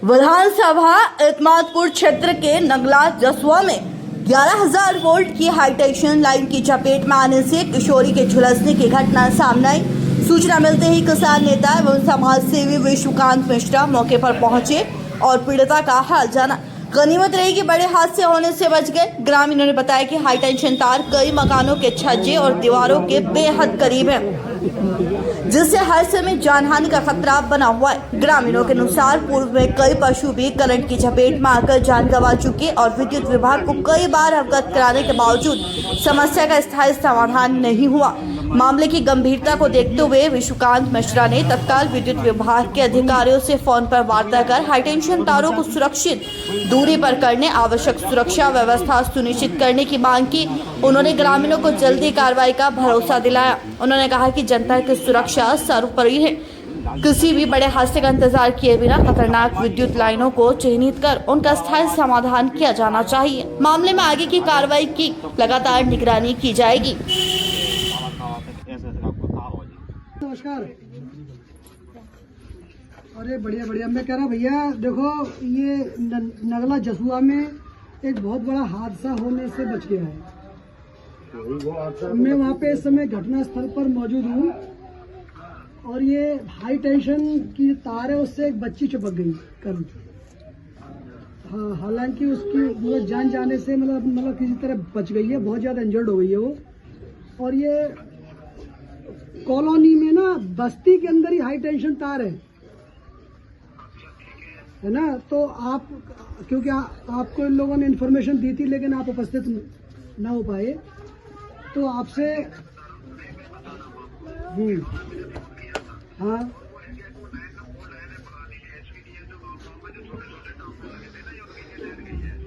विधानसभा इस्मातपुर क्षेत्र के नगला जसुआ में 11,000 वोल्ट की हाईटेंशन लाइन की चपेट में आने से किशोरी के झुलसने की घटना सामने आई। सूचना मिलते ही किसान नेता एवं समाज सेवी विश्वकांत मिश्रा मौके पर पहुंचे और पीड़िता का हाल जाना। गनीमत रही कि बड़े हादसे होने से बच गए। ग्रामीणों ने बताया कि हाईटेंशन तार कई मकानों के छज्जे और दीवारों के बेहद करीब है, जिससे हर समय जानहानि का खतरा बना हुआ है। ग्रामीणों के अनुसार पूर्व में कई पशु भी करंट की चपेट में आकर जान गंवा चुके और विद्युत विभाग को कई बार अवगत कराने के बावजूद समस्या का स्थायी समाधान नहीं हुआ। मामले की गंभीरता को देखते हुए विश्वकांत मिश्रा ने तत्काल विद्युत विभाग के अधिकारियों से फोन पर वार्ता कर हाईटेंशन तारों को सुरक्षित दूरी पर करने, आवश्यक सुरक्षा व्यवस्था सुनिश्चित करने की मांग की। उन्होंने ग्रामीणों को जल्दी कार्रवाई का भरोसा दिलाया। उन्होंने कहा कि जनता की सुरक्षा सर्वोपरि है। किसी भी बड़े हादसे का इंतजार किए बिना खतरनाक विद्युत लाइनों को चिन्हित कर उनका स्थायी समाधान किया जाना चाहिए। मामले में आगे की कार्रवाई की लगातार निगरानी की जाएगी। नमस्कार। अरे बढ़िया बढ़िया। मैं कह रहा भैया देखो, ये नगला जसुआ में एक बहुत बड़ा हादसा होने से बच गया है। मैं वहाँ पे इस समय घटना स्थल पर मौजूद हूँ और ये हाई टेंशन की तार है, उससे एक बच्ची चिपक गई कल। हाँ, हालांकि उसकी मतलब जान जाने से मतलब किसी तरह बच गई है, बहुत ज़्यादा इंजर्ड हो गई है वो। और ये कॉलोनी में ना, बस्ती के अंदर ही हाई टेंशन तार है ना। तो आप, क्योंकि आपको इन लोगों ने इन्फॉर्मेशन दी थी लेकिन आप उपस्थित ना हो पाए, तो आपसे हाँ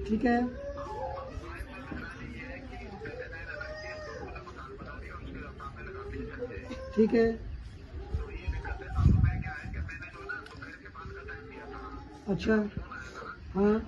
ठीक है, ठीक है। अच्छा, हाँ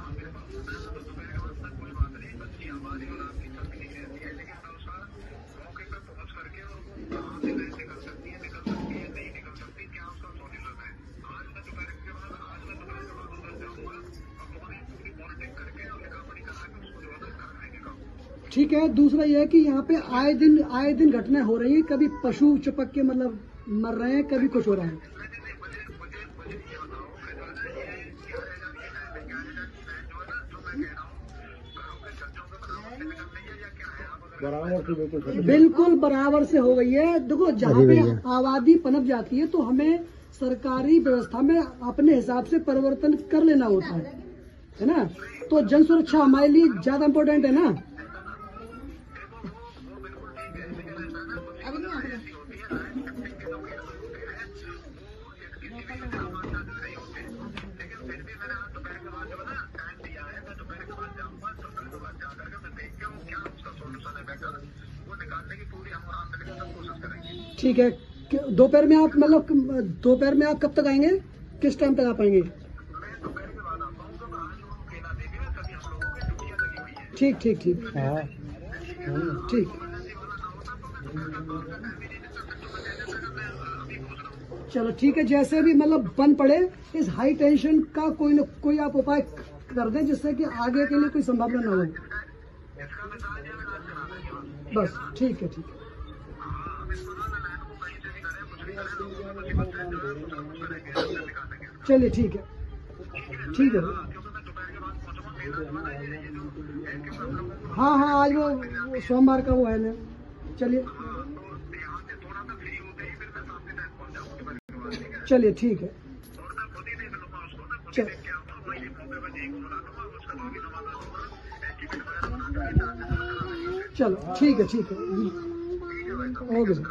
ठीक है। दूसरा यह है कि यहाँ पे आए दिन घटनाएं हो रही हैं। कभी पशु चिपक के मतलब मर रहे हैं, कभी कुछ हो रहा है। बिल्कुल बराबर से हो गई है। देखो, जहाँ पे आबादी पनप जाती है तो हमें सरकारी व्यवस्था में अपने हिसाब से परिवर्तन कर लेना होता है ना। तो जन सुरक्षा हमारे लिए ज्यादा इम्पोर्टेंट है ना। ठीक है। दोपहर में आप मतलब दोपहर में आप कब तक आएंगे, किस टाइम तक आ पाएंगे? ठीक ठीक ठीक ठीक। चलो ठीक है, जैसे भी मतलब बंद पड़े इस हाई टेंशन का कोई न कोई आप उपाय कर दें जिससे कि आगे के लिए कोई संभावना ना हो। बस ठीक है, ठीक है। चलिए ठीक है, ठीक है। हाँ हाँ, आज वो सोमवार का वो है ना। चलिए चलिए ठीक है। चलो ठीक है, ठीक है। Okay sir.